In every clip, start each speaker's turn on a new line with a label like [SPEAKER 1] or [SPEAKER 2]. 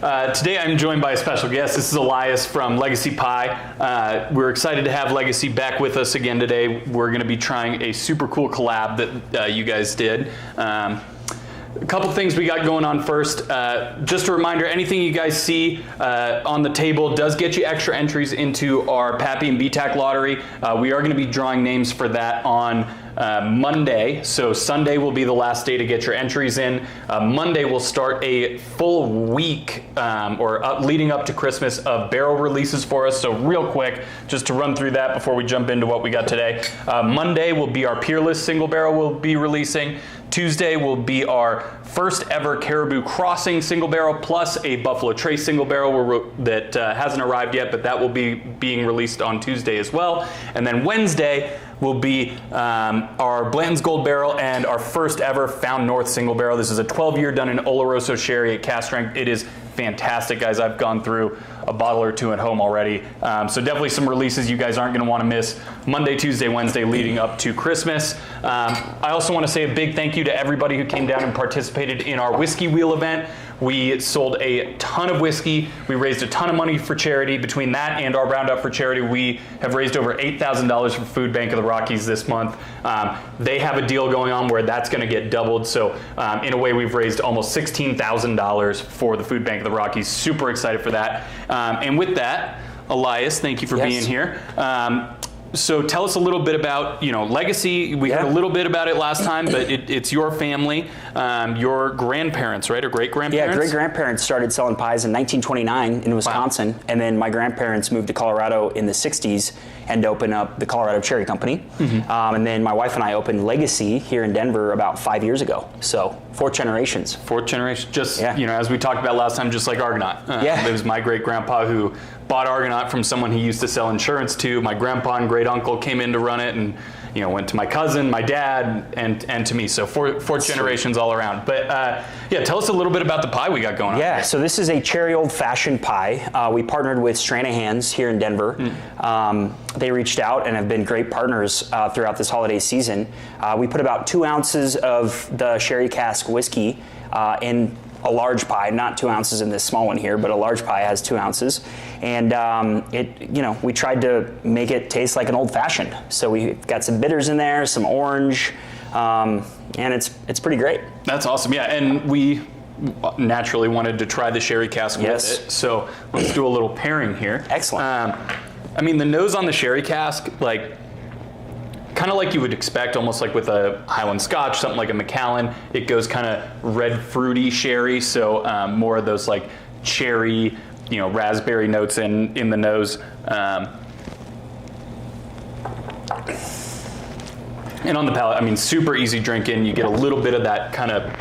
[SPEAKER 1] Today I'm joined by a special guest. This is Elias from Legacy Pie. We're excited to have Legacy back with us again today. We're going to be trying a super cool collab that you guys did. A couple things we got going on first. Just a reminder, anything you guys see on the table does get you extra entries into our Pappy and BTAC lottery. We are going to be drawing names for that on Monday. So Sunday will be the last day to get your entries in. Monday will start a full week leading up to Christmas of barrel releases for us. So real quick, just to run through that before we jump into what we got today. Monday will be our Peerless single barrel we'll be releasing. Tuesday will be our first ever Caribou Crossing single barrel plus a Buffalo Trace single barrel that hasn't arrived yet, but that will be being released on Tuesday as well. And then Wednesday will be our Blanton's Gold Barrel and our first ever Found North single barrel. This is a 12-year done in Oloroso sherry at cask strength. It is fantastic, guys. I've gone through a bottle or two at home already. So definitely some releases you guys aren't going to want to miss Monday, Tuesday, Wednesday leading up to Christmas. I also want to say a big thank you to everybody who came down and participated in our Whiskey Wheel event. We sold a ton of whiskey. We raised a ton of money for charity. Between that and our Roundup for Charity, we have raised over $8,000 for Food Bank of the Rockies this month. They have a deal going on where that's going to get doubled. So in a way, we've raised almost $16,000 for the Food Bank of the Rockies. Super excited for that. And with that, Elias, thank you for being here. So tell us a little bit about, Legacy. We heard a little bit about it last time, but it's your family, your grandparents, right, or great-grandparents?
[SPEAKER 2] Yeah, great-grandparents started selling pies in 1929 in Wisconsin, and then my grandparents moved to Colorado in the 60s and opened up the Colorado Cherry Company. And then my wife and I opened Legacy here in Denver about 5 years ago. So 4 generations.
[SPEAKER 1] 4th generation, just, as we talked about last time, just like Argonaut. It was my great-grandpa who bought Argonaut from someone he used to sell insurance to. My grandpa and great uncle came in to run it, and went to my cousin, my dad, and to me. So four generations all around. But tell us a little bit about the pie we got going on.
[SPEAKER 2] Yeah, so this is a cherry old-fashioned pie. We partnered with Stranahan's here in Denver. They reached out and have been great partners throughout this holiday season. We put about 2 ounces of the sherry cask whiskey in a large pie, not 2 ounces in this small one here, but a large pie has 2 ounces. And we tried to make it taste like an old fashioned. So we got some bitters in there, some orange, and it's pretty great.
[SPEAKER 1] That's awesome. Yeah, and we naturally wanted to try the sherry cask with it. So let's do a little pairing here.
[SPEAKER 2] Excellent.
[SPEAKER 1] The nose on the sherry cask, kind of like you would expect, almost like with a Highland Scotch, something like a Macallan. It goes kind of red fruity sherry, so more of those like cherry, raspberry notes in the nose. And on the palate, super easy drinking. You get a little bit of that kind of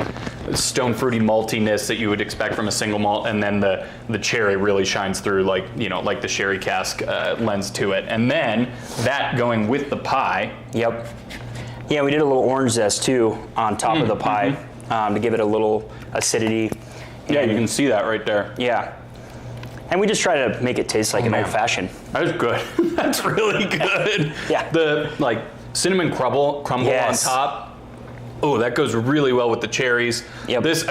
[SPEAKER 1] stone fruity maltiness that you would expect from a single malt, and then the cherry really shines through like the sherry cask lends to it. And then that going with the pie.
[SPEAKER 2] Yep. Yeah, we did a little orange zest too on top of the pie to give it a little acidity.
[SPEAKER 1] Yeah, you can see that right there.
[SPEAKER 2] Yeah. And we just try to make it taste like an old fashioned.
[SPEAKER 1] That was good. That's really good.
[SPEAKER 2] Yeah.
[SPEAKER 1] The cinnamon crumble on top. Oh, that goes really well with the cherries.
[SPEAKER 2] Yep.
[SPEAKER 1] This,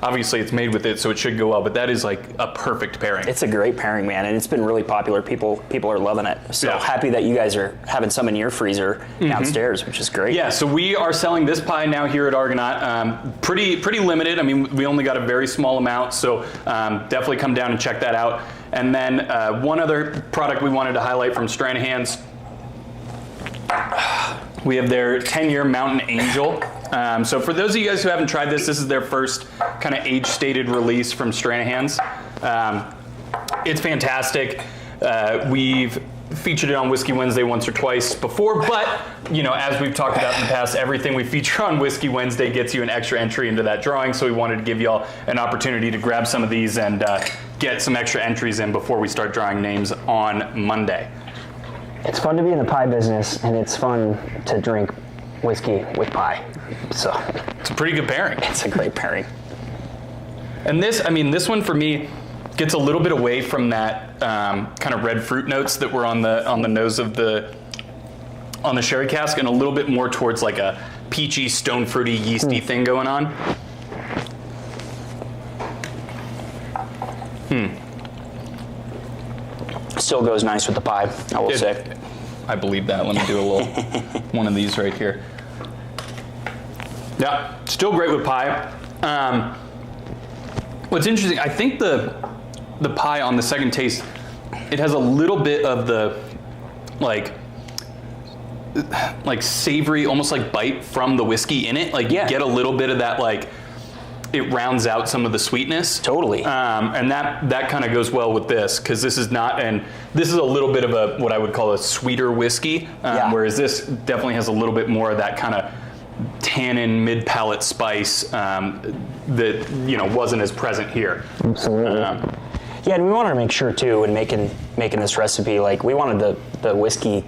[SPEAKER 1] obviously it's made with it, so it should go well, but that is like a perfect pairing.
[SPEAKER 2] It's a great pairing, man, and it's been really popular. People are loving it. So happy that you guys are having some in your freezer downstairs, which is great.
[SPEAKER 1] Yeah, so we are selling this pie now here at Argonaut. Pretty limited. We only got a very small amount, so definitely come down and check that out. And then one other product we wanted to highlight from Stranahan's. We have their 10-year Mountain Angel. So for those of you guys who haven't tried this is their first kind of age-stated release from Stranahan's. It's fantastic. We've featured it on Whiskey Wednesday once or twice before, but as we've talked about in the past, everything we feature on Whiskey Wednesday gets you an extra entry into that drawing. So we wanted to give y'all an opportunity to grab some of these and get some extra entries in before we start drawing names on Monday.
[SPEAKER 3] It's fun to be in the pie business, and it's fun to drink whiskey with pie. So
[SPEAKER 1] it's a pretty good pairing.
[SPEAKER 2] It's a great pairing.
[SPEAKER 1] And this one for me gets a little bit away from that kind of red fruit notes that were on the nose of the sherry cask, and a little bit more towards like a peachy, stone fruity, yeasty thing going on.
[SPEAKER 2] Still goes nice with the pie, I will say.
[SPEAKER 1] I believe that. Let me do a little one of these right here. Yeah, still great with pie. What's interesting, I think the pie on the second taste, it has a little bit of the like savory, almost like bite from the whiskey in it. Like you get a little bit of that, like it rounds out some of the sweetness.
[SPEAKER 2] Totally.
[SPEAKER 1] And that kind of goes well with this, because this is not, and this is a little bit of a, what I would call a sweeter whiskey, whereas this definitely has a little bit more of that kind of tannin, mid-palate spice that, you know, wasn't as present here.
[SPEAKER 3] Absolutely.
[SPEAKER 2] Yeah, and we wanted to make sure too, in making this recipe, like we wanted the whiskey,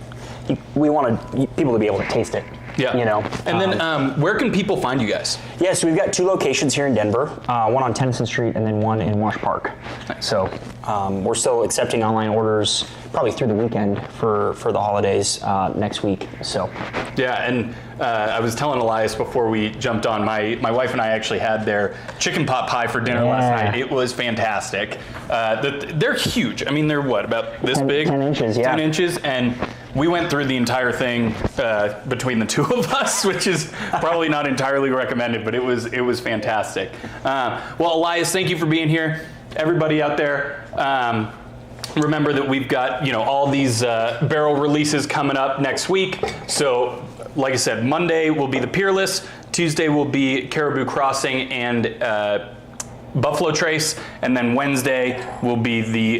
[SPEAKER 2] we wanted people to be able to taste it.
[SPEAKER 1] Yeah.
[SPEAKER 2] You know.
[SPEAKER 1] And then where can people find you guys?
[SPEAKER 2] Yeah, so we've got 2 locations here in Denver.
[SPEAKER 3] One on Tennyson Street and then one in Wash Park.
[SPEAKER 1] Nice.
[SPEAKER 3] So
[SPEAKER 2] We're still accepting online orders probably through the weekend for the holidays next week. So
[SPEAKER 1] Yeah, and I was telling Elias before we jumped on, my wife and I actually had their chicken pot pie for dinner last night. It was fantastic. They're huge. I mean, they're what, about this big?
[SPEAKER 3] 10 inches, yeah.
[SPEAKER 1] 10 inches, and we went through the entire thing between the 2 of us, which is probably not entirely recommended, but it was fantastic. Well, Elias, thank you for being here. Everybody out there, remember that we've got, you know, all these barrel releases coming up next week. So, like I said, Monday will be the Peerless, Tuesday will be Caribou Crossing and Buffalo Trace, and then Wednesday will be the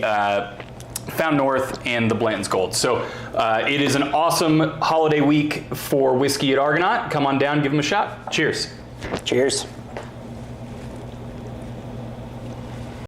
[SPEAKER 1] Found North and the Blanton's Gold. So it is an awesome holiday week for whiskey at Argonaut. Come on down, give them a shot. Cheers.
[SPEAKER 2] cheers.